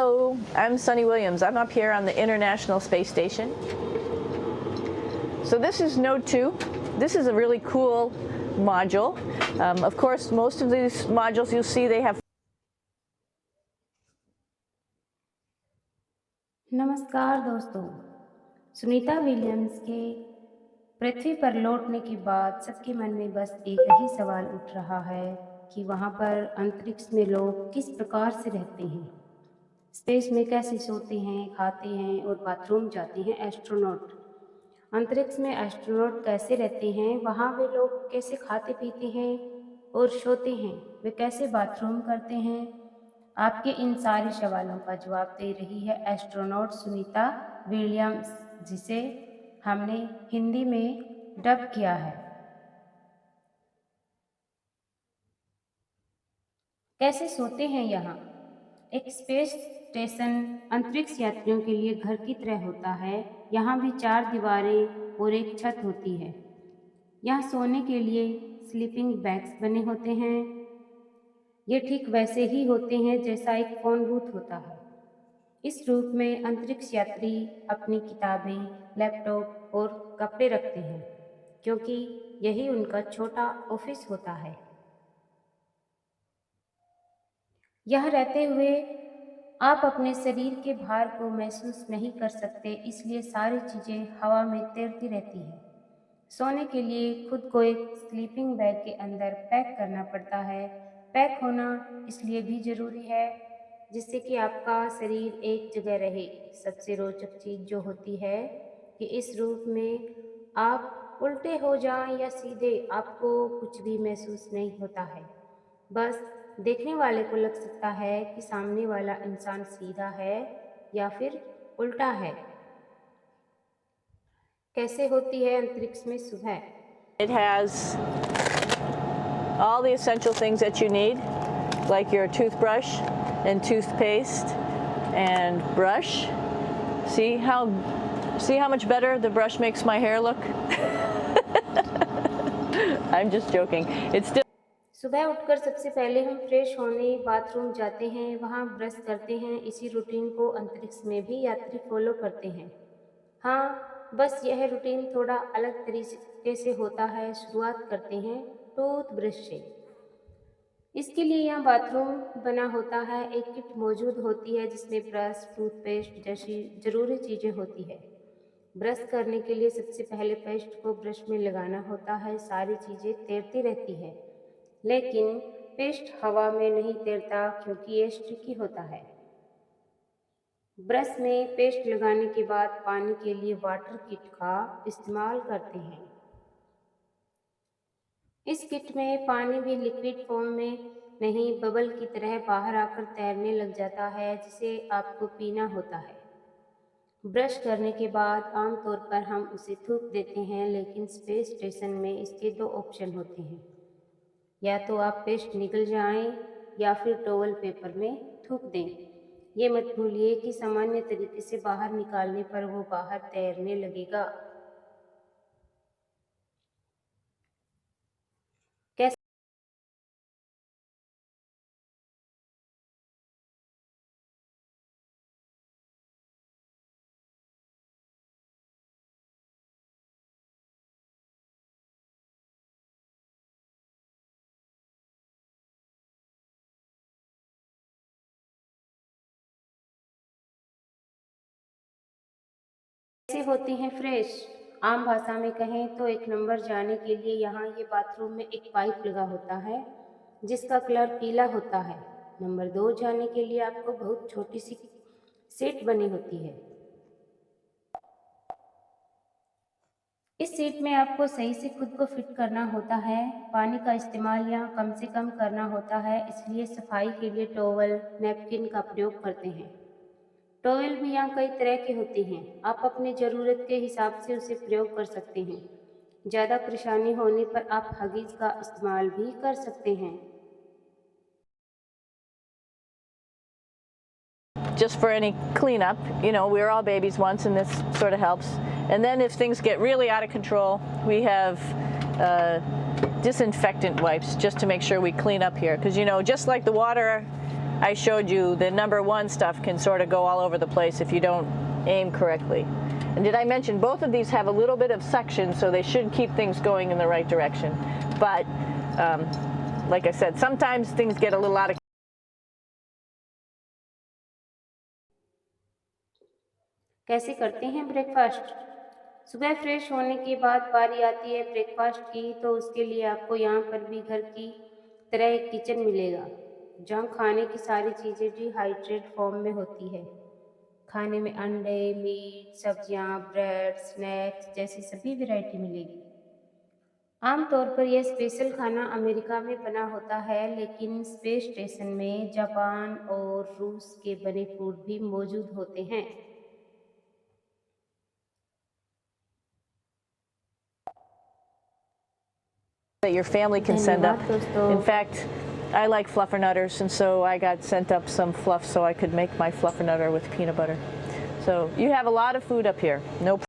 Hello, I'm Sunny Williams. I'm up here on the International Space Station. So this is Node 2. This is a really cool module. Of course, most of these modules you'll see they have. नमस्कार दोस्तों, Sunita Williams के पृथ्वी पर लौटने के बाद सबके मन में बस एक ही सवाल उठ रहा है कि वहाँ पर अंतरिक्ष में लोग किस प्रकार से रहते हैं, स्पेस में कैसे सोते हैं, खाते हैं और बाथरूम जाते हैं एस्ट्रोनॉट। अंतरिक्ष में एस्ट्रोनॉट कैसे रहते हैं, वहाँ वे लोग कैसे खाते पीते हैं और सोते हैं, वे कैसे बाथरूम करते हैं। आपके इन सारे सवालों का जवाब दे रही है एस्ट्रोनॉट सुनीता विलियम्स, जिसे हमने हिंदी में डब किया है। कैसे सोते हैं यहाँ? एक स्पेस स्टेशन अंतरिक्ष यात्रियों के लिए घर की तरह होता है। यहाँ भी 4 दीवारें और एक छत होती है। यहाँ सोने के लिए स्लीपिंग बैग्स बने होते हैं। ये ठीक वैसे ही होते हैं जैसा एक फोन बूथ होता है। इस रूप में अंतरिक्ष यात्री अपनी किताबें, लैपटॉप और कपड़े रखते हैं, क्योंकि यही उनका छोटा ऑफिस होता है। यह रहते हुए आप अपने शरीर के भार को महसूस नहीं कर सकते, इसलिए सारी चीज़ें हवा में तैरती रहती हैं। सोने के लिए खुद को एक स्लीपिंग बैग के अंदर पैक करना पड़ता है। पैक होना इसलिए भी ज़रूरी है जिससे कि आपका शरीर एक जगह रहे। सबसे रोचक चीज़ जो होती है कि इस रूप में आप उल्टे हो जाएं या सीधे, आपको कुछ भी महसूस नहीं होता है। बस देखने वाले को लग सकता है कि सामने वाला इंसान सीधा है या फिर उल्टा है। कैसे होती है अंतरिक्ष में सुबह? It has all the essential things that you need, like your toothbrush and toothpaste and brush. See how much better the brush makes my hair look? I'm just joking. It's still. सुबह उठकर सबसे पहले हम fresh होने bathroom जाते हैं, वहाँ brush करते हैं। इसी रूटीन को अंतरिक्ष में भी यात्री फॉलो करते हैं। हाँ, बस यह रूटीन थोड़ा अलग तरीके से होता है। शुरुआत करते हैं टूथब्रश से। इसके लिए यहाँ बाथरूम बना होता है। एक किट मौजूद होती है जिसमें ब्रश, टूथपेस्ट जैसी ज़रूरी चीज़ें होती है। ब्रश करने के लिए सबसे पहले पेस्ट को ब्रश में लगाना होता है। सारी चीज़ें तैरती रहती है, लेकिन पेस्ट हवा में नहीं तैरता क्योंकि ये स्टिकी होता है। ब्रश में पेस्ट लगाने के बाद पानी के लिए वाटर किट का इस्तेमाल करते हैं। इस किट में पानी भी लिक्विड फॉर्म में नहीं, बबल की तरह बाहर आकर तैरने लग जाता है, जिसे आपको पीना होता है। ब्रश करने के बाद आमतौर पर हम उसे थूक देते हैं, लेकिन स्पेस स्टेशन में इसके 2 ऑप्शन होते हैं। या तो आप पेस्ट निकल जाएं या फिर टॉवल पेपर में थूक दें। ये मत भूलिए कि सामान्य तरीके से बाहर निकालने पर वो बाहर तैरने लगेगा। कैसे होती हैं फ्रेश? आम भाषा में कहें तो 1 नंबर जाने के लिए यहाँ ये बाथरूम में एक पाइप लगा होता है जिसका कलर पीला होता है। नंबर 2 जाने के लिए आपको बहुत छोटी सी सीट बनी होती है। इस सीट में आपको सही से खुद को फिट करना होता है। पानी का इस्तेमाल यहाँ कम से कम करना होता है, इसलिए सफाई के लिए टॉवल, नैपकिन का प्रयोग करते हैं। टॉवल भी यहाँ कई तरह के होते हैं, आप अपनी ज़रूरत के हिसाब से उसे प्रयोग कर सकते हैं। ज़्यादा परेशानी होने पर आप हगीज का इस्तेमाल भी कर सकते हैं। Just for any cleanup, we were all babies once, and this sort of helps. And then if things get really out of control, we have disinfectant wipes just to make sure we clean up here. Because just like the water I showed you the #1 stuff can sort of go all over the place if you don't aim correctly. And did I mention both of these have a little bit of suction, so they should keep things going in the right direction. But like I said, sometimes things get a little out of. कैसे करते हैं breakfast? सुबह fresh होने के बाद बारी आती है ब्रेकफास्ट की, तो उसके लिए आपको यहाँ पर भी घर की तरह एक किचन मिलेगा, जहाँ खाने की सारी चीज़ें डिहाइड्रेट फॉर्म में होती है। खाने में अंडे, मीट, सब्जियाँ, ब्रेड, स्नैक्स जैसी सभी वैरायटी मिलेगी। आमतौर पर यह स्पेशल खाना अमेरिका में बना होता है, लेकिन स्पेस स्टेशन में जापान और रूस के बने फूड भी मौजूद होते हैं। That your family can send up. धन्यवाद दोस्तों। In fact, I like fluffernutters, and so I got sent up some fluff so I could make my fluffernutter with peanut butter. So you have a lot of food up here. No